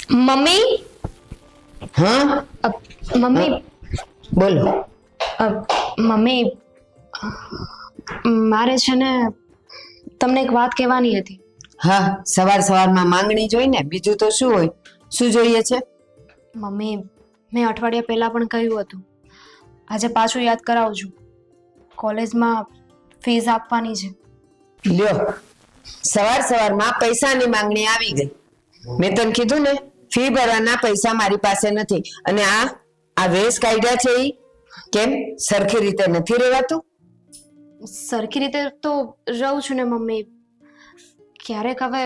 Mummy હા mummy બોલો. Mummy મારે છે ને તમને એક વાત કહેવાની હતી. હા, સવાર સવારમાં માંગણી જોઈને બીજું તો શું હોય? શું જોઈએ છે? મમ્મી મેં અઠવાડિયા પહેલા પણ કહ્યું હતું, આજે પાછું યાદ કરાવું છું. કોલેજમાં ફીસ આપવાની છે. લ્યો, સવાર સવારમાં પૈસાની માંગણી આવી ગઈ. મેં તને કીધું ને, ફી ભરવાના પૈસા મારી પાસે નથી. અને આ વેશ કાઢ્યા છે ઈ કેમ સરખી રીતે નથી રહેવાતું? સરખી રીતે તો રહું છું ને મમ્મી. ક્યારેક હવે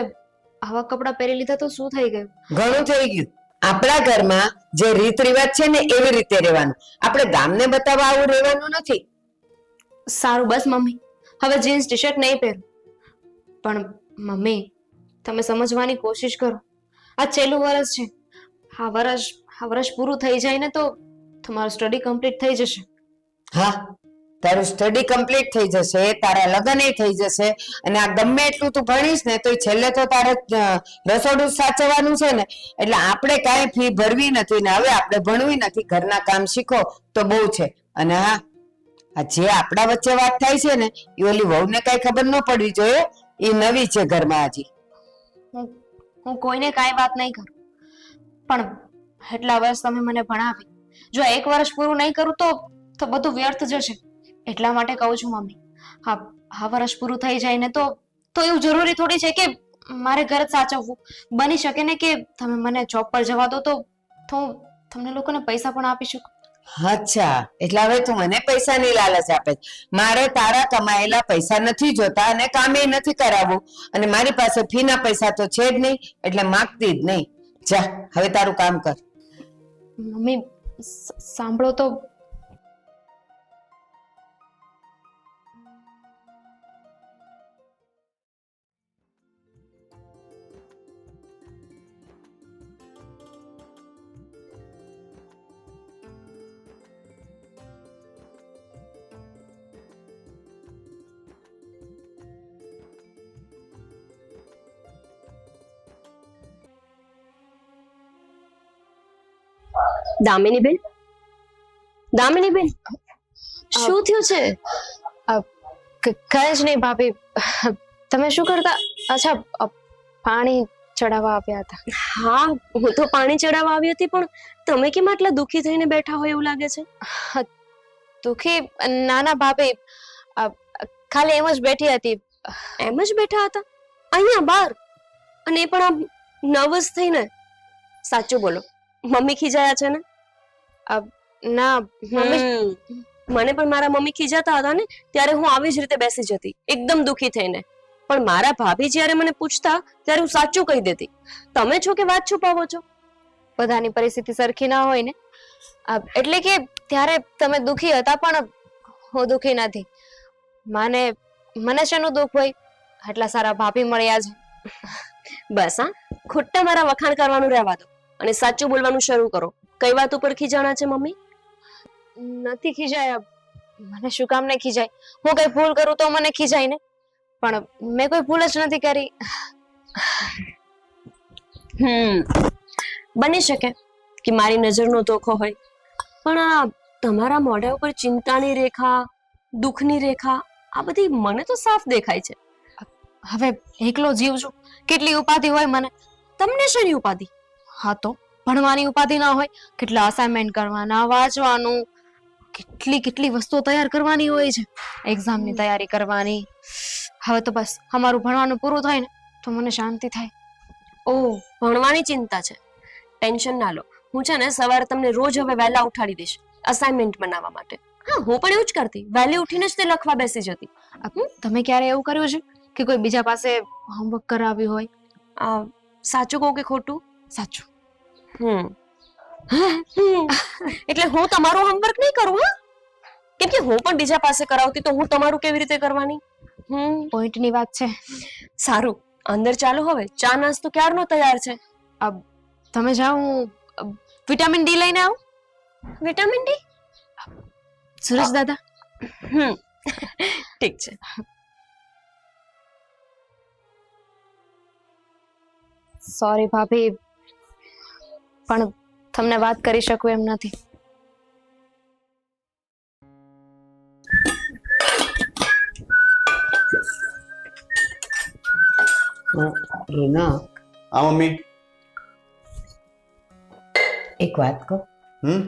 આવા કપડાં પહેરી લીધા તો શું થઈ ગયું? ઘણું થઈ ગયું. આપણા ઘરમાં જે રીત રિવાજ છે ને એવી રીતે રહેવાનું. આપણે ગામને બતાવવા આવું રહેવાનું નથી. સારું બસ મમ્મી, હવે જીન્સ ટી શર્ટ નહીં પહેરું. પણ મમ્મી તમે સમજવાની કોશિશ કરો. આ છેલ્લું વર્ષ છે. આ વર્ષ પૂરું થઈ જાય ને તો તમારું સ્ટડી કમ્પ્લીટ થઈ જશે. હા, તારું સ્ટડી કમ્પ્લીટ થઈ જશે, તારા લગ્ન થઈ જશે, અને આ ગમે એટલું તું ભણીશ ને તો છેલ્લે તો તારે રસોડું સાચવવાનું છે ને. એટલે આપણે કાંઈ ફી ભરવી નથી ને હવે આપણે ભણવી નથી. ઘરના કામ શીખો તો બહુ છે. અને હા, આ જે આપણા વચ્ચે વાત થાય છે ને એ ઓલી વહુને કાંઈ ખબર ન પડવી જોઈએ. એ નવી છે ઘરમાં હજી. હું કોઈને કાંઈ વાત નહીં કરું, પણ એટલા વર્ષ તમે મને ભણાવી. જો એક વર્ષ પૂરું નહીં કરું તો બધું વ્યર્થ જશે. એટલા માટે કહું છું મમ્મી, આ વર્ષ પૂરું થઈ જાય ને તો એવું જરૂરી થોડી છે કે મારે ઘર જ સાચવવું. બની શકે ને કે તમે મને જોબ પર જવા દો તો હું તમને લોકોને પૈસા પણ આપી શકું. અચ્છા, એટલે હવે તું મને પૈસાની લાલચ આપે છે. મારે તારા કમાયેલા પૈસા નથી જોતા અને કામે નથી કરાવવું. અને મારી પાસે ફીના પૈસા તો છે જ નહીં, એટલે માગતી જ નહીં. જા, હવે તારું કામ કર. મમ્મી સાંભળો તો. દામિનીબેન, દામિનીબેન, શું થયું છે? કઈ જ નહીં ભાભી. તમે શું કરતા? અચ્છા, પાણી ચડાવવા આવ્યા હતા. હા, હું તો પાણી ચડાવવા આવી હતી, પણ તમે કેમ આટલા દુખી થઈને બેઠા હોય એવું લાગે છે? દુખી? નાના ભાભી, ખાલી એમ જ બેઠી હતી. એમ જ બેઠા હતા અહીંયા બહાર, અને એ પણ આમ નર્વસ થઈને? સાચું બોલો, મમ્મી ખીજાયા છે ને? ના મમ્મી, મને પણ મારા મમ્મી ખીજાતા હતા ને ત્યારે હું આવી જ રીતે બેસી જતી, એકદમ દુખી થઈને. પણ મારા ભાભી જ્યારે મને પૂછતા ત્યારે હું સાચું કહી દેતી. તમે છો કે વાત છુપાવો છો? બધાની પરિસ્થિતિ સરખી ના હોય ને. એટલે કે ત્યારે તમે દુખી હતા, પણ હું દુખી નથી. મને શેનું દુઃખ હોય? આટલા સારા ભાભી મળ્યા છે. બસ હા, ખોટા મારા વખાણ કરવાનું રહેવા દો અને સાચું બોલવાનું શરૂ કરો. કઈ વાત ઉપર ખીજાણા છે મમ્મી? નથી ખીજાયા. મને શું કામ ને ખીજાય? હું કઈ ભૂલ કરું તો મને ખીજાય ને, પણ મેં કોઈ ભૂલ જ નથી કરી. બની શકે કે મારી નજરનો ધોખો હોય, પણ આ તમારા મોઢા ઉપર ચિંતાની રેખા, દુઃખની રેખા, આ બધી મને તો સાફ દેખાય છે. હવે એકલો જીવ છું, કેટલી ઉપાધિ હોય મને. તમને શેની ઉપાધિ? હા તો ભણવાની ઉપાધિ ના હોય? કેટલા અસાઇનમેન્ટ કરવાના, વાંચવાનું, કેટલી વસ્તુઓ તૈયાર કરવાની હોય છે, એક્ઝામની તૈયારી કરવાની. હવે તો બસ અમારું ભણવાનું પૂરું થાય ને તો મને શાંતિ થાય. ઓહ, ભણવાની ચિંતા છે. ટેન્શન ના લો, હું છે ને સવારે તમને રોજ હવે વહેલા ઉઠાડી દઈશ અસાઇનમેન્ટ બનાવવા માટે. હા, હું પણ એવું જ કરતી, વહેલી ઉઠીને જ તે લખવા બેસી જતી. તમે ક્યારે એવું કર્યું છે કે કોઈ બીજા પાસે હોમવર્ક કરાવ્યું હોય? સાચું કહું કે ખોટું? સાચું. એટલે હું તમારું હોમવર્ક નહીં કરું? હા, કેમ કે હું પણ બીજા પાસે કરાવતી તો હું તમારું કેવી રીતે કરવાની? પોઈન્ટની વાત છે. સારું, અંદર ચાલો. હવે ચા નાસ્તો ક્યારનો તૈયાર છે. તમે જાઓ, હું વિટામિન ડી લઈને આવું. Vitamin D? સુરેશ દાદા. ઠીક છે. સોરી ભાભી, પણ તમને વાત કરી શકું એમ નથી. રીના, હા મમ્મી. એક વાત કહું? હમ.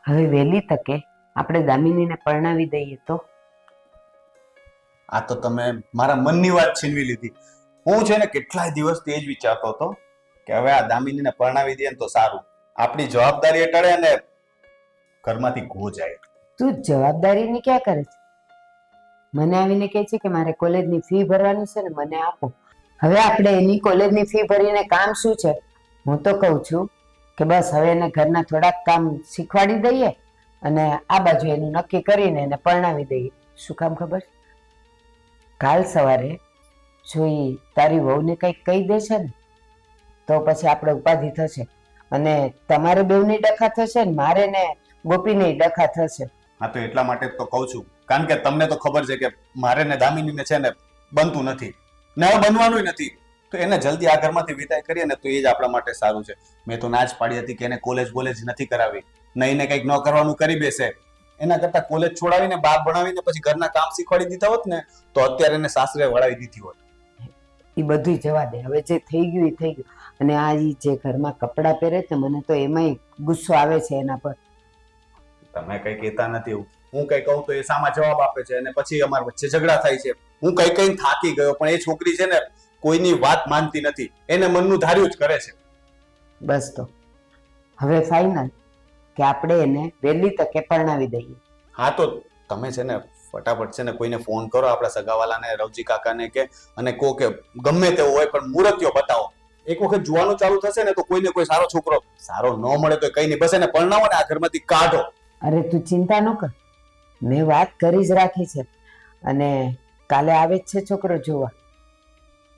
હવે વહેલી તકે આપણે દામિનીને પરણાવી દઈએ તો? આ તો તમે મારા મનની વાત છીનવી લીધી. હું છે ને કેટલાય દિવસથી એ જ વિચારતો હતો કે હવે આ દામિનીને પરણાવી દઈએ ને તો સારું. આપણી જવાબદારી ટળે ને ઘરમાંથી ઘો જાય. તું જવાબદારીની ક્યાં કરે છે? મને આવીને કહે છે કે મારે કોલેજની ફી ભરવાની છે ને મને આપો. હવે આપણે એની કોલેજની ફી ભરીને કામ શું છે? હું તો કહું છું કે બસ હવે એને ઘરના થોડાક કામ શીખવાડી દઈએ અને આ બાજુ એનું નક્કી કરીને એને પરણાવી દઈએ. શું કામ ખબર છે? કાલ સવારે જો ઈ તારી વહુને કંઈક કહી દેશે ને તો પછી આપણે ઉપાધિ થશે અને તમારે બેવની ડખા થશે ને મારે ને ગોપીને ડખા થશે. હા તો એટલા માટે જ તો કહું છું, કારણ કે તમને તો ખબર છે કે મારે ને દામિનીને છે ને બનતું નથી ને હવે બનવાનું નથી. તો એને જલ્દી આ ઘરમાંથી વિદાય કરીએ ને તો એ જ આપણા માટે સારું છે. મેં તો ના જ પાડી હતી કે એને કોલેજ નથી કરાવી, નહીં ને કંઈક ન કરવાનું કરી બેસે. એના કરતા કોલેજ છોડાવીને બહાર ભણાવીને પછી ઘરના કામ શીખવાડી દીધા હોત ને તો અત્યારે એને સાસરે વળાવી દીધી હોત. એ બધું જવા દે, હવે જે થઈ ગયું એ થઈ ગયું. અને આ ઈ જે ઘરમાં કપડાં પહેરે છે મને તો એમાંય ગુસ્સો આવે છે એના પર. તમે કઈ કહેતા નથી એવું. હું કઈ કહું તો એ સામા જવાબ આપે છે અને પછી અમારા વચ્ચે ઝઘડા થાય છે. હું કઈ થાકી ગયો પણ એ છોકરી છે ને કોઈની વાત માનતી નથી, એને મનનું ધાર્યું જ કરે છે. બસ તો હવે ફાઇનલ કે આપણે એને વહેલી તકે પરણાવી દઈએ. હા તો તમે છે ને ફટાફટ છે ને કોઈને ફોન કરો, આપણા સગાવાલાને, રવજી કાકાને કે અને કહો કે ગમે તેવો હોય પણ મુહૂર્તિઓ બતાવો. એક વખત જોવાનું ચાલુ થશે ને તો કોઈને કોઈ સારો છોકરો સારો ન મળે તો કઈ નહીં, બસ એને પરણાવો ને આ ઘરમાંથી કાઢો. અરે તું ચિંતા ન કર, મેં વાત કરી જ રાખી છે અને કાલે આવે જ છે છોકરો જોવા.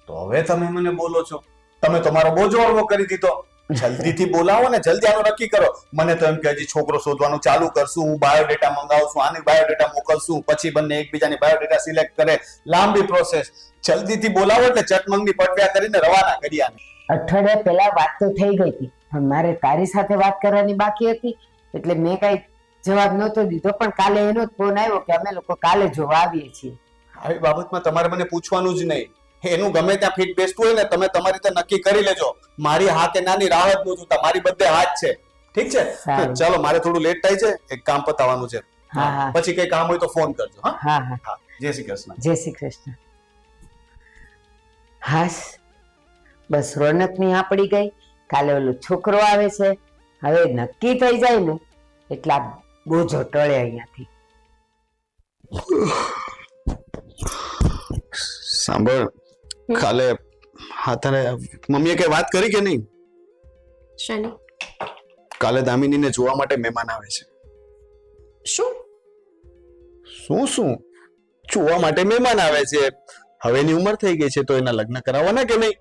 તો હવે તમે મને બોલો છો? તમે તમારો બોજો હળવો કરી દીધો. જલ્દીથી બોલાવો ને, જલ્દી આનું નક્કી કરો. મને તો એમ કે હજી છોકરો શોધવાનું ચાલુ કરશું, હું બાયોડેટા મંગાવશું, આની બાયોડેટા મોકલશું, પછી બંને એકબીજાની બાયોડેટા સિલેક્ટ કરે, લાંબી પ્રોસેસ. જલ્દીથી બોલાવો એટલે ચટમંગની પટવ્યા કરીને રવાના કર્યા. અઠવાડિયા પહેલા વાત તો થઈ ગઈ હતી પણ મારે તારી સાથે વાત કરવાની બાકી હતી એટલે મેં કઈ જવાબ નહોતો દીધો. પણ કાલે એનો જ ફોન આવ્યો કે અમે લોકો કાલે જોવા આવીએ છીએ. આવી બાબતમાં તમારે મને પૂછવાનું જ નહીં. એનું ગમે ત્યાં ફિટ બેસતું હોય ને તમે તમારી રીતે નક્કી કરી લેજો. મારી હા કે નાની રાહ જ ન જોતા, મારી બધે હાથ છે. ઠીક છે? ચાલો મારે થોડું લેટ થાય છે, એક કામ પતાવવાનું છે. પછી કઈ કામ હોય તો ફોન કરજો. હા હા. જય શ્રી કૃષ્ણ. જય શ્રી કૃષ્ણ. હાસ બસ રોનકની આ પડી ગઈ. કાલે ઓલો છોકરો આવે છે, હવે નક્કી થઈ જાય ને એટલા બોજો ટળે અહીંયાથી. સાંભળ, કાલે હાથાને મમ્મીએ કઈ વાત કરી કે નહીં? શાની? કાલે દામિનીને જોવા માટે મહેમાન આવે છે. શું શું જોવા માટે મહેમાન આવે છે? હવે એની ઉંમર થઈ ગઈ છે તો એના લગ્ન કરાવવાના કે નહીં?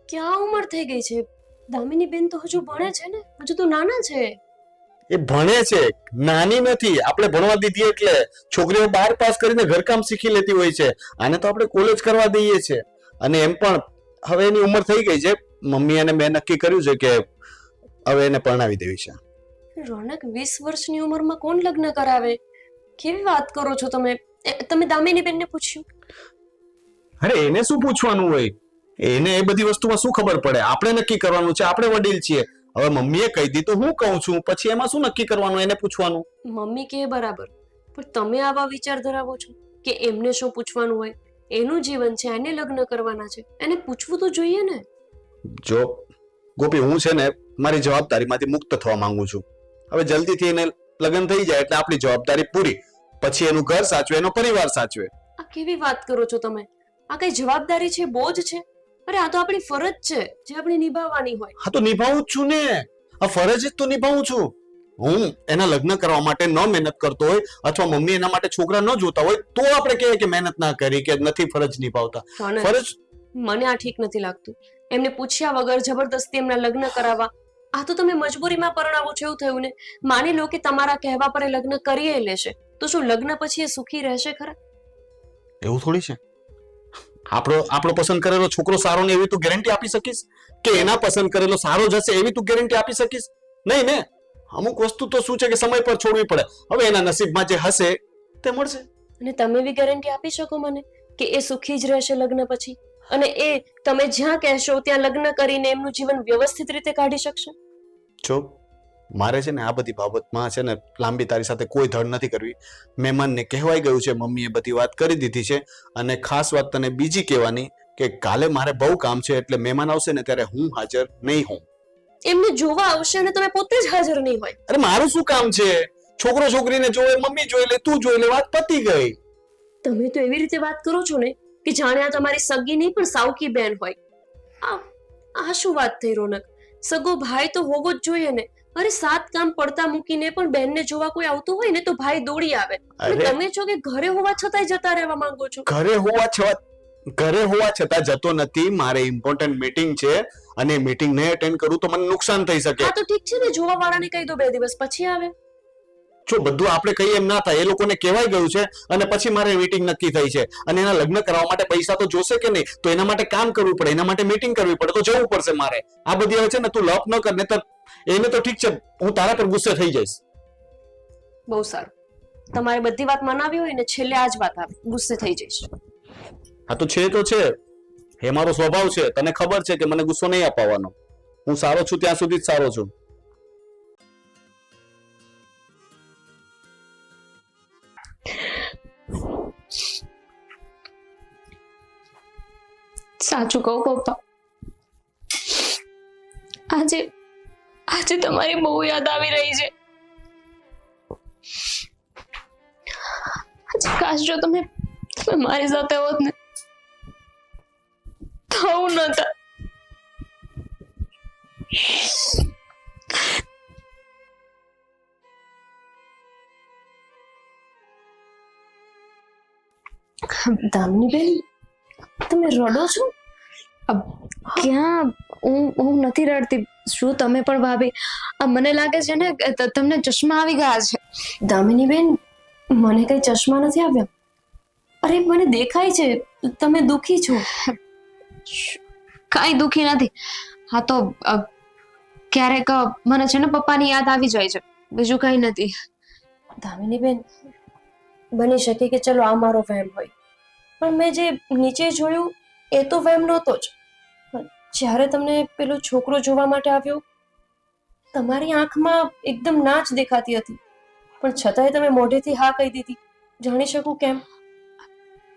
ક્યાં ઉંમર થઈ ગઈ છે? દામિની બેન તો હજુ ભણે છે ને, હજુ તો નાના છે. એ ભણે છે, નાની નથી. આપણે ભણવા દીધી એટલે છોકરીઓ 12 પાસ કરીને ઘરકામ શીખી લેતી હોય છે. આને તો આપણે કોલેજ કરવા દઈએ છે. અને એમ પણ હવે એની ઉંમર થઈ ગઈ છે. મમ્મી અને મેં નક્કી કર્યું છે કે હવે એને પરણાવી દેવી છે. રોનક 20 વર્ષની ઉંમરમાં કોણ લગ્ન કરાવે? કેવી વાત કરો છો તમે? તમે દામિની બેનને પૂછ્યું? અરે એને શું પૂછવાનું હોય? એને એ બધી વસ્તુમાં શું ખબર પડે? આપણે નક્કી કરવાનું છે, આપણે વડીલ છીએ. હવે મમ્મીએ કહી દીધું, હું કહું છું, પછી એમાં શું નક્કી કરવાનું? એને પૂછવાનું. મમ્મી કે બરાબર, પણ તમે આવા વિચાર ધરાવો છો કે એમને શું પૂછવાનું હોય? એનું જીવન છે, એને લગ્ન કરવાના છે, એને પૂછવું તો જોઈએ ને. જો ગોપી, હું છે ને મારી જવાબદારીમાંથી મુક્ત થવા માંગુ છું. હવે જલ્દીથી એને લગ્ન થઈ જાય એટલે આપણી જવાબદારી પૂરી. પછી એનું ઘર સાચવે, એનો પરિવાર સાચવે. આ કેવી વાત કરો છો તમે? આ કઈ જવાબદારી છે? બોજ છે? અરે આ તો આપણી ફરજ છે જે આપણે નિભાવવાની હોય. હા તો નિભાવું જ છું ને, આ ફરજ જ તો નિભાવું છું. હું એના લગ્ન કરવા માટે ન મહેનત કરતો હોય અથવા મમ્મી એના માટે છોકરા ન જોતા હોય તો આપણે કહીએ કે મહેનત ના કરી કે નથી ફરજ નિભાવતા. ફરજ મને આ ઠીક નથી લાગતું. એમને પૂછ્યા વગર જબરદસ્તી એમના લગ્ન કરાવવા, આ તો તમે મજબૂરીમાં પરણાવો છો એવું થયું ને. માની લો કે તમારા કહેવા પર એ લગ્ન કરીએ લેશે તો શું લગ્ન પછી એ સુખી રહેશે ખરા? એવું થોડી છે. આપણો પસંદ કરેલો છોકરો સારો ને એવી તું ગેરંટી આપી શકીશ કે એના પસંદ કરેલો સારો જશે એવી તું ગેરંટી આપી શકીશ? નહીં ને. અમુક વસ્તુ તો શું છે કે સમય પર છોડવી પડે. હવે એના નસીબમાં જે હશે તે મળશે. અને તમે બી ગેરંટી આપી શકો મને કે એ સુખી જ રહેશે લગ્ન પછી, અને એ તમે જ્યાં કહેશો ત્યાં લગ્ન કરીને એમનું જીવન વ્યવસ્થિત રીતે કાઢી શકશે? જો મારે છે ને આ બધી બાબતમાં છે ને લાંબી તારી સાથે કોઈ ધડ નથી કરવી. મહેમાનને કહેવાઈ ગયું છે, મમ્મીએ બધી વાત કરી દીધી છે. અને ખાસ વાત તને બીજી કહેવાની કે કાલે મારે બહુ કામ છે, એટલે મહેમાન આવશે ને ત્યારે હું હાજર નહીં હોઉં. એમને જોવા આવશે અને તમે પોતે જ હાજર નહીં હોય. અરે મારું શું કામ છે? છોકરો છોકરીને જોવે, મમ્મી જોઈ લે, તું જોઈ લે, વાત પતી ગઈ. તમે તો એવી રીતે વાત કરો છો ને કે જાણે આ તમારી સગી નહીં પણ સાવકી બેન હોય. આ શું વાત થઈ રોનક? સગો ભાઈ તો હોવો જ જોઈએ ને. અરે 7 કામ પડતા મૂકીને પણ બેનને જોવા કોઈ આવતું હોય ને તો ભાઈ દોડી આવે. અને તમે છો કે ઘરે હોવા છતાંય જતા રહેવા માંગો છો. ઘરે હોવા છતાં જતો નથી. મારે ઇમ્પોર્ટન્ટ મીટિંગ છે અને મીટિંગ નહીં અટેન્ડ કરું તો મને નુકસાન થઈ શકે. હા તો ઠીક છે ને, જોવા વાળાને કહી દો 2 દિવસ પછી આવે. જો બધું આપણે કહીએ એમ ના થાય. એ લોકોને કહેવાય ગયું છે અને પછી મારે મીટિંગ નક્કી થઈ છે અને એના લગ્ન કરવા માટે પૈસા તો જોશે કે નહીં? તો એના માટે કામ કરવું પડે, એના માટે મીટિંગ કરવી પડે, તો જવું પડશે મારે. આ બધી હવે છે ને તું લપ ન કર, ને એને તો ઠીક છે, હું તારા પર ગુસ્સે થઈ જઈશ. બહુ સારું. તમારે બધી વાત મનાવી હોય ને છેલ્લે આ જ વાત આવે, ગુસ્સે થઈ જઈશ. આ તો છે, એ મારો સ્વભાવ છે. તને ખબર છે કે મને ગુસ્સો નહીં અપાવવાનો. હું સારો છું ત્યાં સુધી જ સારો છું. સાચું કહું પપ્પા, આજે તમારી બહુ યાદ આવી રહી છે. આજે કાશ જો તમે મારી સાથે હોત ને થવું નતા. દામિનીબેન, તમે રડો છો? ક્યાં, હું નથી રડતી. શું તમે પણ ભાભી? મને લાગે છે ને તમને ચશ્મા આવી ગયા છે. દામિનીબેન, મને કઈ ચશ્મા નથી આવ્યા. અરે મને દેખાય છે તમે દુખી છો. કાંઈ દુખી નથી. હા તો ક્યારેક મને છે ને પપ્પાની યાદ આવી જાય છે, બીજું કઈ નથી. દામિનીબેન, બની શકે કે ચલો આ મારો વહેમ હોય, પણ મેં જે નીચે જોયું એ તો વહેમ નહોતો જ. જ્યારે તમને પેલો છોકરો જોવા માટે આવ્યો, તમારી આંખમાં એકદમ નાચ દેખાતી હતી, પણ છતાંય તમે મોઢેથી હા કહી દીધી. જાણી શકું કેમ?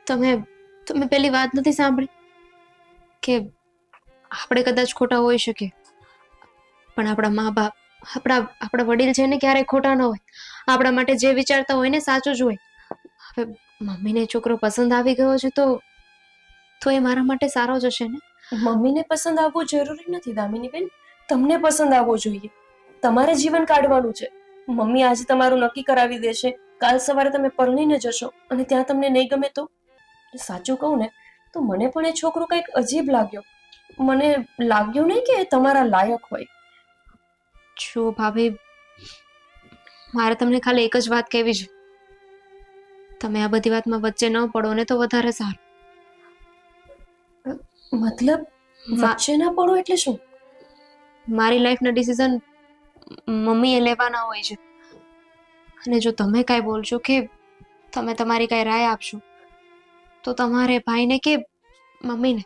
તમે પેલી વાત નથી સાંભળી કે આપણે કદાચ ખોટા હોઈ શકીએ, પણ આપણા મા બાપ, આપણા વડીલ છે ને ક્યારેય ખોટા ન હોય. આપણા માટે જે વિચારતા હોય ને સાચું જ હોય. હવે મમ્મીને છોકરો પસંદ આવી ગયો છે તો એ મારા માટે સારો જ હશે ને. મમ્મીને પસંદ આવવો જરૂરી નથી દામિનીબેન, તમને પસંદ આવવો જોઈએ. તમારે જીવન કાઢવાનું છે. મમ્મી આજે તમારું નક્કી કરાવી દેશે, કાલ સવારે તમે પરણીને જશો અને ત્યાં તમને નહીં ગમે તો? સાચું કહું ને તો મને પણ એ છોકરો કંઈક અજીબ લાગ્યો. મને લાગ્યું નહીં કે એ તમારા લાયક હોય. જો ભાભી, મારે તમને ખાલી એક જ વાત કહેવી છે. તમે આ બધી વાતમાં વચ્ચે ન પડો ને તો વધારે સારું. મતલબ વચ્ચે ના પડો એટલે શું? મારી લાઈફના ડિસિઝન મમ્મીએ લેવાના હોય છે, અને જો તમે કાંઈ બોલશો કે તમે તમારી કાંઈ રાય આપશો તો તમારે ભાઈને કે મમ્મીને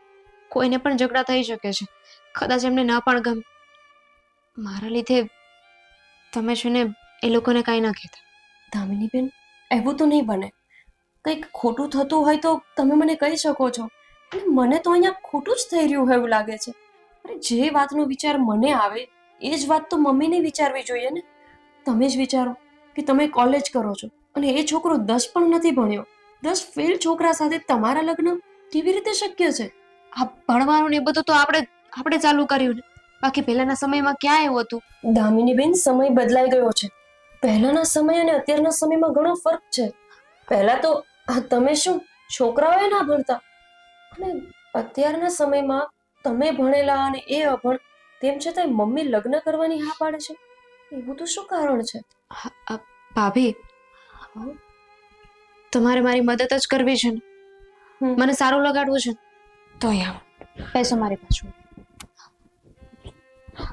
કોઈને પણ ઝઘડા થઈ શકે છે. કદાચ એમને ના પણ ગમે. મારા લીધે તમે છે ને એ લોકોને કાંઈ ના કહેતા. દામિનીબેન, એવું તો નહીં બને. કંઈક ખોટું થતું હોય તો તમે મને કહી શકો છો. મને તો અહીંયા ખોટું જ થઈ રહ્યું હોય એવું લાગે છે. અરે જે વાતનો વિચાર મને આવે એ જ વાત તો મમ્મીને વિચારવી જોઈએ ને. તમે જ વિચારો કે તમે કોલેજ કરો છો અને એ છોકરો 10 પણ નથી ભણ્યો. 10 ફેલ છોકરા સાથે તમારા લગ્ન કેવી રીતે શક્ય છે? આ ભણવાનું ને એ બધું તો આપણે ચાલુ કર્યું ને. બાકી પહેલાના સમયમાં ક્યાં એવું હતું? દામિનીબેન, સમય બદલાઈ ગયો છે. પહેલાના સમય અને અત્યારના સમયમાં ઘણો ફરક છે. પહેલા તો તમે શું છોકરાઓએ ના ભણતા, અને અત્યારના સમયમાં તમે ભણેલા અને એ અભણ, તેમ છતાંય મમ્મી લગ્ન કરવાની હા પાડે છે. એવું તો શું કારણ છે? ભાભી, તમારે મારી મદદ જ કરવી છે ને. મને સારું લગાડવું છે. તો અહીંયા બેસો મારી પાછળ.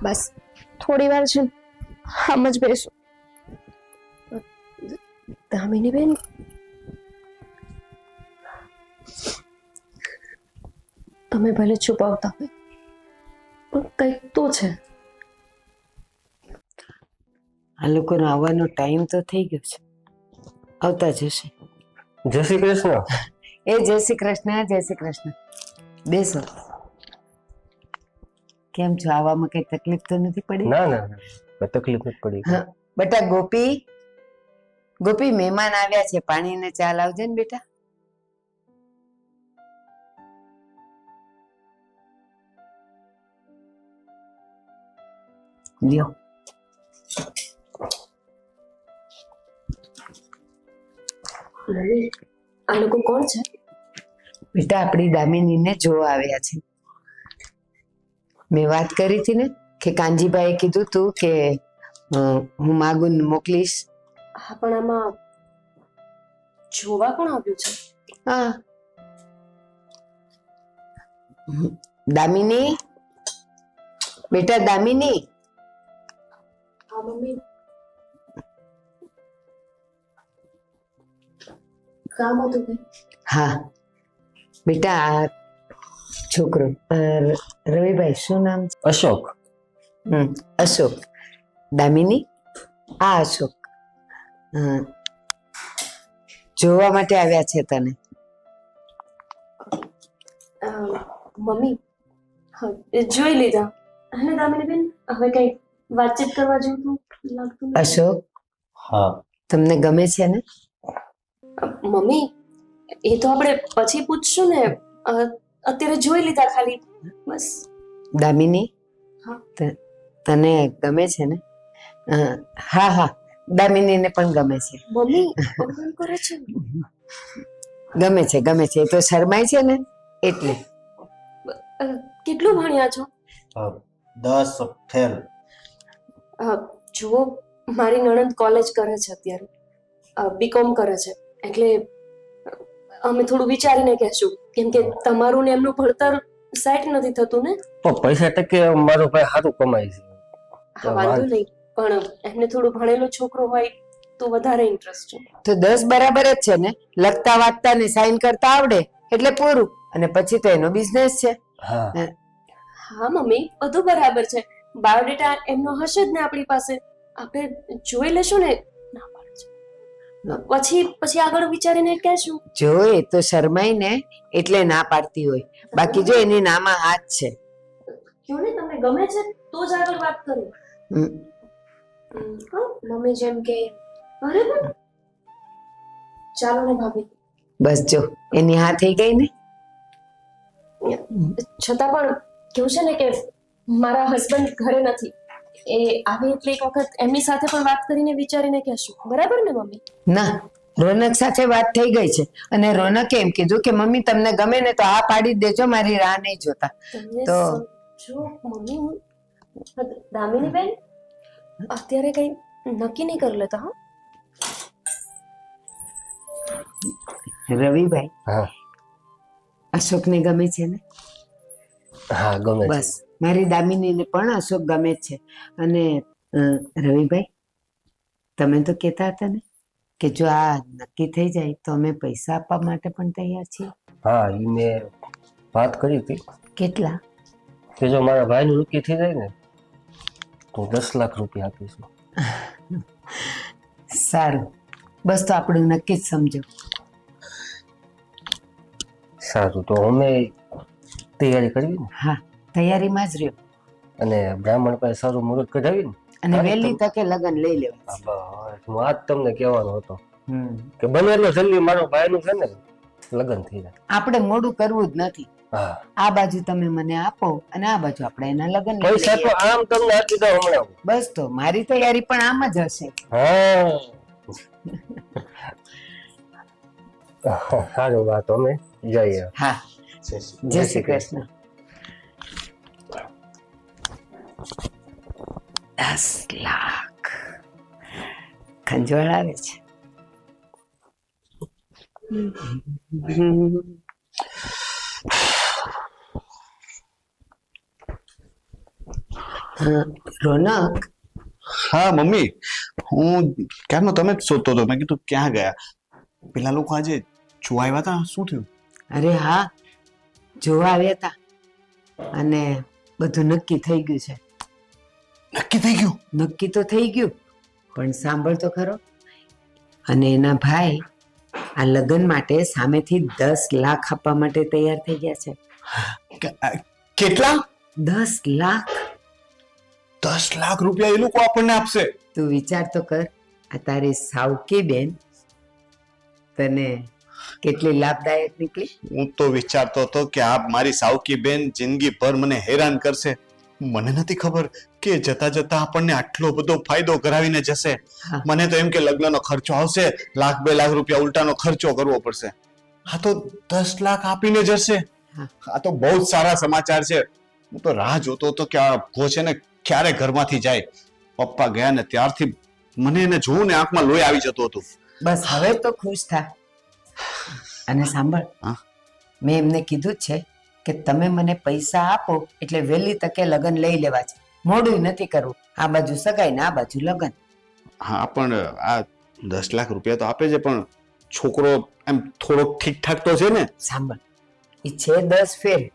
બસ થોડી વાર છે ને આમ જ બેસો. દામિની બેન, તમે ભલે છુપાવતા હોય પણ કંઈક તો છે. આ લોકોનો આવવાનો ટાઈમ તો થઈ ગયો છે, આવતા જશે. જય શ્રી કૃષ્ણ. એ જય શ્રી કૃષ્ણ, જય શ્રી કૃષ્ણ. બેસો. કેમ છો? આવવામાં કઈ તકલીફ તો નથી પડી? ના ના ના, કોઈ તકલીફ નથી પડી. હા, બેટા ગોપી, ગોપી મહેમાન આવ્યા છે, પાણી ને ચા લાવજે ને બેટા. લ્યો. મમ્મી, આ લોકો કોણ છે? બેટા આપણી દામિનીને જોવા આવ્યા છે. મેં વાત કરી હતી ને કે કાનજીભાઈએ કીધું તું કે હું માગુન મોકલીશ. હા, પણ આમાં જોવા કોણ આવ્યું છે? હા, દામિની, બેટા દામિની. હા મમ્મી, કામ હતું કઈ? હા બેટા, આ છોકરો રવિભાઈ શું નામ છે? અશોક. અશોક. દામિની, આ અશોક જોવા માટે આવ્યા છે તને. મમ્મી, હા, જોઈ લીધા. અને દામિની બેન, હવે કઈ વાતચીત કરવા જેવું તો લાગતું નથી. અશોક, હા. તમને ગમે છે ને? મમ્મી, એ તો આપણે પછી પૂછશું ને. અત્યારે જોઈ લીધા ખાલી, બસ. દામિની, હા. તને ગમે છે ને? હા હા, દામિનીને પણ ગમે છે. મમ્મી, અમન કરે છે. ગમે છે, ગમે છે. એ તો શરમાય છે ને એટલે. કેટલું ભણ્યા છો? 10 ફેલ. જુઓ, મારી નણંદ કોલેજ કરે છે અત્યારે, બીકોમ કરે છે, એટલે અમે થોડું વિચારીને કહેશું, કેમ કે તમારું ને એમનું ભણતર સેટ નથી થતું ને. પણ પૈસા ટકે મારો ભાઈ સારું કમાય છે. હા, વાંધો નહીં, પણ એમને થોડું ભણેલો છોકરો હોય તો વધારે ઇન્ટરેસ્ટ છે. તો 10 બરાબર જ છે ને. લખતા વાંચતા ને સાઈન કરતા આવડે એટલે પૂરું, અને પછી તો એનો બિઝનેસ છે. હા. હા મમ્મી, બધું બરાબર છે. બાયોડેટા એમનો હશે જ ને આપણી પાસે, આપણે જોઈ લેશું ને. ના પાડે છે. પછી આગળ વિચારીને કહેશું. જો એ તો શરમાય ને એટલે ના પાડતી હોય, બાકી જો એની નામાં હાથ છે. ક્યું ને, તમને ગમે છે તો જ આગળ વાત કરો. મમ્મી જેમ કે અરે પણ ચાલો ને ભાભી. બસ જો એની હા થઈ ગઈ ને. છતાં પણ કેવું છે ને કે મારા હસબન્ડ ઘરે નથી, એ આવે એટલે એક વખત એમની સાથે પણ વાત કરીને વિચારીને કહેશું, બરાબર ને મમ્મી? ના, રોનક સાથે વાત થઈ ગઈ છે, અને રોનકે એમ કીધું કે મમ્મી તમને ગમે ને તો હા પાડી જ દેજો, મારી રાહ નહીં જોતા. તમને તો સમજો મમ્મી. દામિની બેન, અત્યારે કઈ નક્કી નહીં કરી લેતા. હા રવિભાઈ, હા. અશોકને ગમે છે ને? હા, ગમે છે. બસ મારી દામિનીને પણ અશોક ગમે જ છે. અને રવિભાઈ, તમે તો કહેતા હતા ને કે જો આ નક્કી થઈ જાય તો અમે પૈસા આપવા માટે પણ તૈયાર છીએ. હા, ઈ મેં વાત કરી હતી કેટલા? કે જો મારા ભાઈનું નક્કી થઈ જાય ને તો 10 લાખ રૂપિયા આપીશું. સારું, બસ તો આપણું નક્કી જ સમજો. સારું, તો અમે તૈયારી કરવી ને. હા, તૈયારીમાં જ રહ્યો. અને બ્રાહ્મણ પાસે સારું મુહૂર્ત કઢાવી ને. અને વહેલી તકે લગ્ન લઈ લેવા. હું આજ તમને કહેવાનો હતો કે બને એટલો જલ્દી મારો ભાઈનું છે ને લગ્ન થઈ જાય. આપણે મોડું કરવું જ નથી. હા, આ બાજુ તમે મને આપો અને આ બાજુ આપણે એના લગ્ન લઈ પૈસા તો લઈએ. આમ તમને આપી દઉં હમણાં. બસ તો મારી તૈયારી પણ આમ જ હશે. હા. સારું, વાત અમે જઈએ. હા, જય શ્રી કૃષ્ણ. 10 લાખ ખંજવાળ આવે છે. રોનક, હા મમ્મી, હું ક્યારનો તમે જ શોધતો હતો. મેં કીધું ક્યાં ગયા પેલા લોકો? આજે જોવા આવ્યા હતા, શું થયું? અરે હા, જોવા આવ્યા હતા અને બધું નક્કી થઈ ગયું છે. નક્કી થઈ ગયું? નક્કી તો થઈ ગયું, પણ સાંભળ તો ખરો. અને એના ભાઈ આ લગ્ન માટે સામેથી 10 લાખ આપવા માટે તૈયાર થઈ ગયા છે. કેટલા? 10 લાખ. 10 લાખ રૂપિયા એ લોકો આપણને આપશે? તું વિચાર તો કર, આ તારી સાવકી બેન તને કેટલી લાભદાયક નીકળી. હું તો વિચારતો હતો કે આ મારી સાવકી બેન જિંદગીભર મને હેરાન કરશે. મને નથી ખબર કે જતા જતા આપણને આટલો બધો ફાયદો કરાવીને જશે. હા. મને તો એમ કે લગ્નનો ખર્ચો આવશે, 1,00,000 2 લાખ રૂપિયા ઉલટાનો ખર્ચો કરવો પડશે. આ તો 10 લાખ આપીને જશે. હા. આ તો બહુ જ સારા સમાચાર છે. હું તો રાહ જોતો હતો કે આ ભો છે ને ક્યારે ઘરમાંથી જાય. પપ્પા ગયા ને ત્યારથી મને એને જોઉં ને આંખમાં લોહી આવી જતું હતું. બસ હવે તો ખુશ થા. અને સાંભળ, હા? મેં એમને કીધું જ છે કે તમે મને પૈસા આપો એટલે વહેલી તકે લગ્ન લઈ લેવા છે. મોડું નથી કરવું. આ બાજુ સગાઈ ને આ બાજુ લગ્ન. હા, પણ આ 10 લાખ રૂપિયા તો આપે છે, પણ છોકરો એમ થોડોક ઠીકઠાક તો છે ને? સાંભળ, એ છે 10 ફેલ,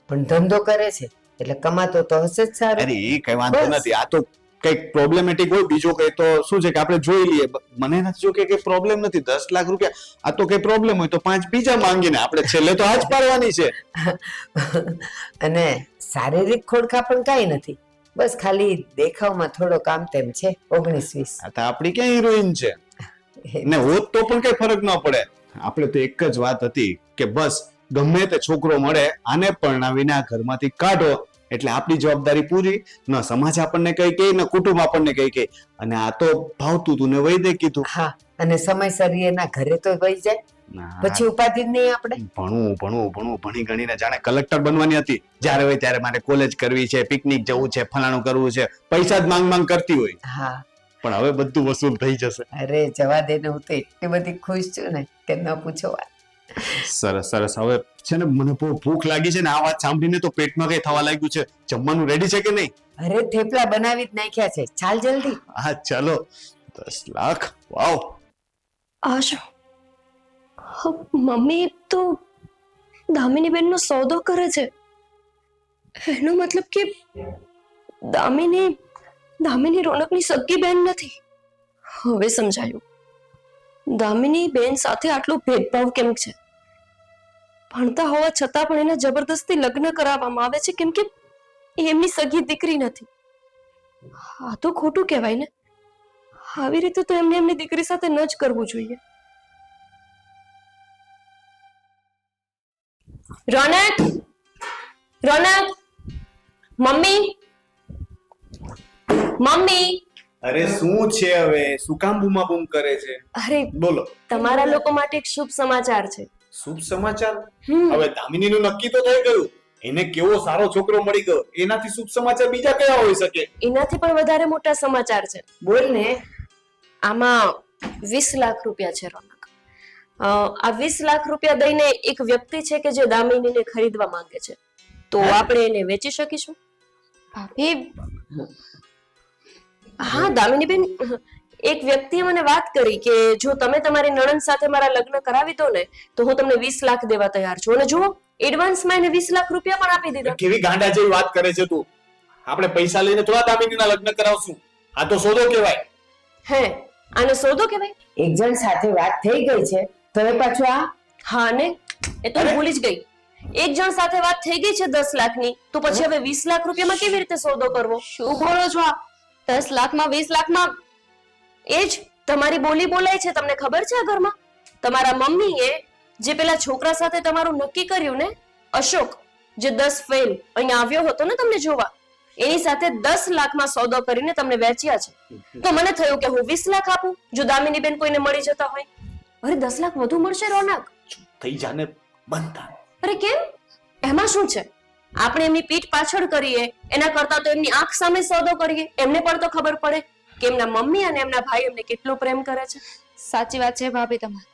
પણ ધંધો કરે છે એટલે કમાતો તો હશે જ સારો. અરે એ કઈ વાંધો બસ. નથી. આ તો કઈક પ્રોબ્લેમેટિક હોય, બીજો કઈ તો શું છે કે આપણે જોઈ લઈએ. મને નથી જો કે કઈ પ્રોબ્લેમ નથી. 10 લાખ રૂપિયા, આ તો કઈ પ્રોબ્લેમ હોય તો 5 બીજા માંગીને આપણે છેલ્લે તો હાથ પાડવાની છે. અને શારીરિક ખોડખા પણ કાંઈ નથી, બસ ખાલી દેખાવમાં થોડો કામ તેમ છે. 19-20. આ તો આપણી ક્યાં હિરોઈન છે ને હોત તો પણ કઈ ફરક ન પડે. આપણે તો એક જ વાત હતી કે બસ ગમે તે છોકરો મળે આને પરણાવીને આ ઘરમાંથી કાઢો એટલે આપણી જવાબદારી પૂરી. ન સમાજ આપણને કઈ કહે ન કુટુંબ આપણને કઈ કહે. અને આ તો ભાવતું તું ને વૈદે કીધું. હા, અને સમયસર ઈ એના ઘરે તો વહી જાય, પછી ઉપાધિ જ નહીં આપણે. ભણવું ભણી ગણીને જાણે કલેક્ટર બનવાની હતી. જ્યારે હોય ત્યારે મારે કોલેજ કરવી છે, પિકનિક જવું છે, ફલાણું કરવું છે, પૈસા જ માંગ કરતી હોય. હા, પણ હવે બધું વસૂલ થઈ જશે. અરે જવા દે ને, હું તો એટલી બધી ખુશ છું ને કે ન પૂછો વાત. સરસ સરસ. હવે છે ને મને બહુ ભૂખ લાગી છે ને આ વાત સાંભળીને તો પેટમાં કઈ થવા લાગ્યું છે. જમવાનું રેડી છે કે નહીં? અરે થેપલા બનાવી જ નાખ્યા છે, ચાલ જલ્દી. હા ચાલો. 10 લાખ, વાવ. આશો, મમ્મી તો દામિની બેનનો સોદો કરે છે. એનો મતલબ કે દામિની રોનકની સગી બેન નથી. હવે સમજાયું દામિની બેન સાથે આટલો ભેદભાવ કેમ છે. ભણતા હોવા છતાં પણ એને જબરદસ્તી લગ્ન કરાવવામાં આવે છે કેમ કે એ એમની સગી દીકરી નથી. આ તો ખોટું કહેવાય ને. આવી રીતે તો એમને એમની દીકરી સાથે ન જ કરવું જોઈએ. રોનક, રોનક, મમ્મી, મમ્મી. અરે શું છે હવે? શું કામ બૂમાબૂમ કરે છે? અરે બોલો. તમારા લોકો માટે એક શુભ સમાચાર છે. શુભ સમાચાર? હમ. હવે દામિનીનું નક્કી તો થઈ ગયું. એને કેવો સારો છોકરો મળી ગયો. એનાથી શુભ સમાચાર બીજા કયા હોઈ શકે? એનાથી પણ વધારે મોટા સમાચાર છે. બોલ ને. આમાં 20 લાખ રૂપિયા છે રોનક. આ 20 લાખ રૂપિયા દઈને એક વ્યક્તિ છે કે જે દામિનીને ખરીદવા માંગે છે. તો આપણે એને વેચી શકીશું. ભાભી, હા દામિની બેન, એક વ્યક્તિએ મને વાત કરી કે જો તમે તમારી નણંદ સાથે મારા લગ્ન કરાવી દો ને તો હું તમને 20 લાખ દેવા તૈયાર છું. અને જુઓ, એડવાન્સમાં એને 20 લાખ રૂપિયા પણ આપી દીધા. કેવી ગાંડા જેવી વાત કરે છે તું. આપણે પૈસા લઈને થોડા દામિનીના લગ્ન કરાવશું. આ તો સોદો કહેવાય. હે, આને સોદો કહેવાય? એક જણ સાથે વાત થઈ ગઈ છે તો એ પાછું આ. હા ને, એ તો હું ભૂલી જ ગઈ. એક જણ સાથે વાત થઈ ગઈ છે 10 લાખની, તો પછી હવે 20 લાખ રૂપિયામાં કેવી રીતે સોદો કરવો? શું બોલો છો આપ? 10 લાખમાં 20 લાખમાં? એ જ તમારી બોલી બોલાય છે. તમને ખબર છે આ ઘરમાં તમારા મમ્મીએ જે પેલા છોકરા સાથે તમારું નક્કી કર્યું ને, અશોક, જે 10 ફેલ અહીંયા આવ્યો હતો ને તમને જોવા, એની સાથે 10 લાખમાં સોદો કરીને તમને વેચ્યા છે. તો મને થયું કે હું 20 લાખ આપું જો દામિની બેન કોઈને મળી જતા હોય. અરે 10 લાખ વધુ મળશે રોનક. થઈ જાને બનતા. અરે કેમ? એમાં શું છે? આપણે એમની પીઠ પાછળ કરીએ એના કરતા તો એમની આંખ સામે સોદો કરીએ. એમને પણ તો ખબર પડે કે એમના મમ્મી અને એમના ભાઈ એમને કેટલો પ્રેમ કરે છે. સાચી વાત છે ભાભી તમારી.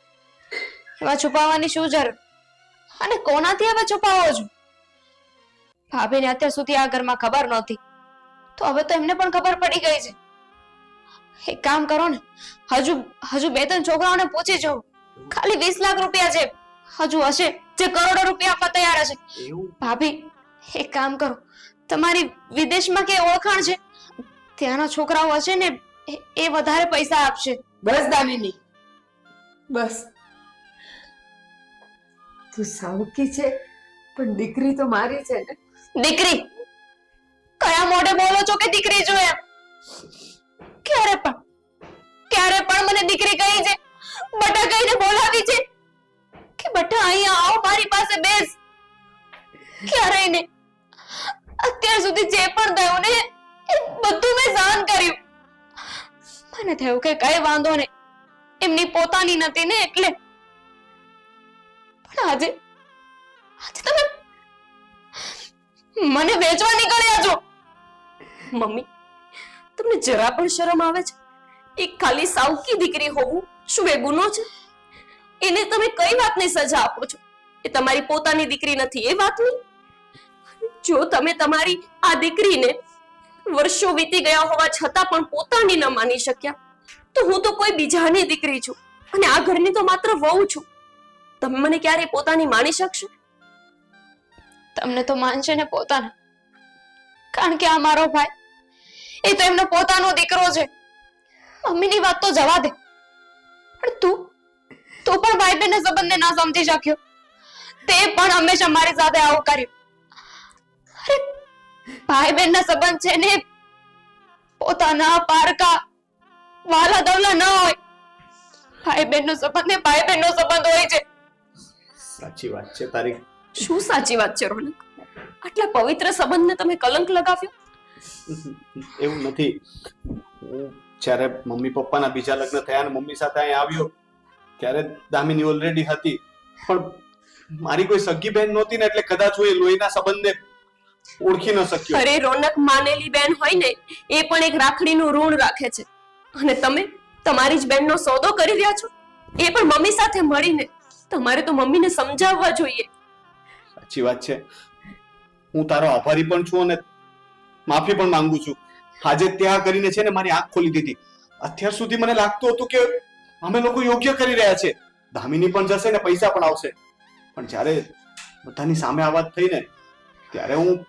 એમાં છુપાવવાની શું જરૂર? અને કોનાથી હવે છુપાવો છો? ભાભીને અત્યાર સુધી આ ઘરમાં ખબર નહોતી તો હવે તો એમને પણ ખબર પડી ગઈ છે. એક કામ કરો ને, હજુ 2-3 છોકરાઓને પૂછી જાઓ. ખાલી 20 લાખ રૂપિયા છે, હજુ હશે જે કરોડો રૂપિયા આપવા તૈયાર હશે. ભાભી, એક કામ કરો, તમારી વિદેશમાં કે ઓળખાણ છે, ત્યાંના છોકરાઓ હશે ને, એ વધારે પૈસા આપશે. બસ દામિની, બસ. તું સાવકી છે પણ દીકરી તો મારી છે ને. દીકરી? કયા મોઢે બોલો છો કે દીકરી જો એમ? ક્યારે પણ મને દીકરી કહી છે? બટા કહીને બોલાવી છે કે બટા અહીંયા આવ, મારી પાસે બેસ? ક્યારેય નહીં. અત્યાર સુધી જે પણ થયું ને એ બધું મેં સહન કર્યું. મને થયું કે કઈ વાંધો નહીં, એમની પોતાની નથી ને એટલે. પણ આજે તમે મને વેચવા નીકળ્યા છો. મમ્મી, તમને જરા પણ શરમ આવે છે? એક ખાલી સાવકી દીકરી હોવું શું એ ગુનો છે? એને તમે કઈ વાતની સજા આપો છો? એ તમારી પોતાની દીકરી નથી એ વાતની? જો તમે તમારી આ દીકરીને વર્ષો વીતી ગયા હોવા છતાં પણ પોતાની ન માની શક્યા, તો હું તો કોઈ બીજાની દીકરી છું અને આ ઘરની તો માત્ર વહુ છું. તમે મને ક્યારે પોતાની માની શકશો? તમને તો માનશે ને પોતાના, કારણ કે આ મારો ભાઈ, એ તો એમનો પોતાનો દીકરો છે. મમ્મીની વાત તો જવા દે, પણ તું પણ ભાઈ બહેનના સંબંધને ના સમજી શક્યો. તે પણ હંમેશા મારી સાથે આવું કર્યું. અરે ભાઈ બહેનના સંબંધ છે ને પોતાના પારકા વાલા દવલા ન હોય. ભાઈ બહેનનો સંબંધ ને ભાઈ બહેનનો સંબંધ હોય છે. સાચી વાત છે તારી. શું સાચી વાત છે રોનક? આટલા પવિત્ર સંબંધને તમે કલંક લગાવ્યો? એવું નથી. હું જ્યારે મમ્મી પપ્પાના બીજા લગ્ન થયા અને મમ્મી સાથે અહીં આવ્યો ત્યારે દામિની ઓલરેડી હતી, પણ મારી કોઈ સગી બહેન નહોતી ને એટલે કદાચ હું એ લોહીના સંબંધને ઓળખી ન શક્યો. અરે રોનક, માનેલી બેન હોય ને એ પણ એક રાખડીનું ઋણ રાખે છે, અને તમે તમારી જ બેનનો સોદો કરી રહ્યા છો, એ પણ મમ્મી સાથે મળીને. તમારે તો મમ્મીને સમજાવવા જોઈએ. સાચી વાત છે. હું તારો આભારી પણ છું અને માફી પણ માંગુ છું. આજે ત્યાં કરીને છે ને મારી આંખ ખોલી દીધી. અત્યાર સુધી મને લાગતું હતું કે અમે લોકો યોગ્ય કરી રહ્યા છે, દામિની પણ જશે ને પૈસા પણ આવશે, પણ જ્યારે બધાની સામે આ વાત થઈ ને ત્યારે હું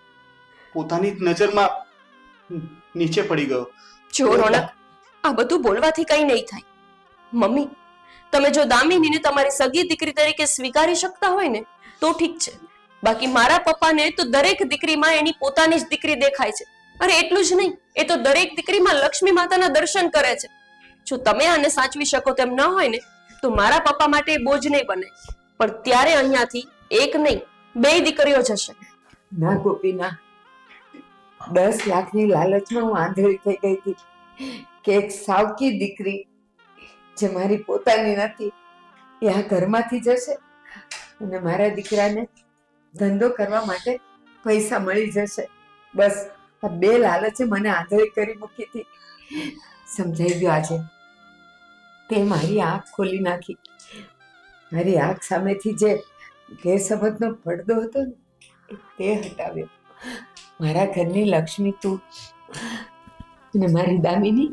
પોતાની જ નજરમાં નીચે પડી ગયો. જો રોનક, આ બધું બોલવાથી કઈ નહીં થાય. મમ્મી, તમે જો દામિનીને તમારી સગી દીકરી તરીકે સ્વીકારી શકતા હોય ને તો ઠીક છે, બાકી મારા પપ્પાને તો દરેક દીકરીમાં એની પોતાની જ દીકરી દેખાય છે. અરે એટલું જ નહીં, એ તો દરેક દીકરીમાં લક્ષ્મી માતાના દર્શન કરે છે. જો તમે આને સાચવી શકો તેમ ન હોય ને તો મારા પપ્પા માટે બોજ નહીં બને, પણ ત્યારે અહીંયાથી એક નહીં 2 દીકરીઓ જશે. ના ગોપીના, 10 લાખની લાલચમાં હું આંધળી થઈ ગઈ હતી કે એક સાવકી દીકરી જે મારી પોતાની નથી એ આ ઘરમાંથી જશે અને મારા દીકરાને ધંધો કરવા માટે પૈસા મળી જશે. બસ આ 2 લાલચે મને આંધળી કરી મૂકી હતી. સમજાઈ ગયો આજે. તે મારી આંખ ખોલી નાખી. મારી આંખ સામેથી જે ગેરસમજનો પડદો હતો ને તે હટાવ્યો. મારા ઘરની લક્ષ્મી તું અને મારી દામિની,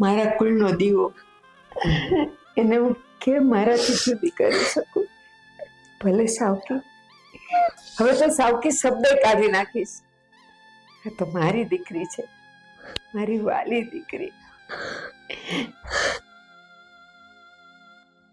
મારા કુળનો દીવો, એને હું કેમ મારાથી જુદી કરી શકું? ભલે સાવકી, હવે તો સાવકી શબ્દ કાઢી નાખીશ. આ તો મારી દીકરી છે, મારી વાલી દીકરી.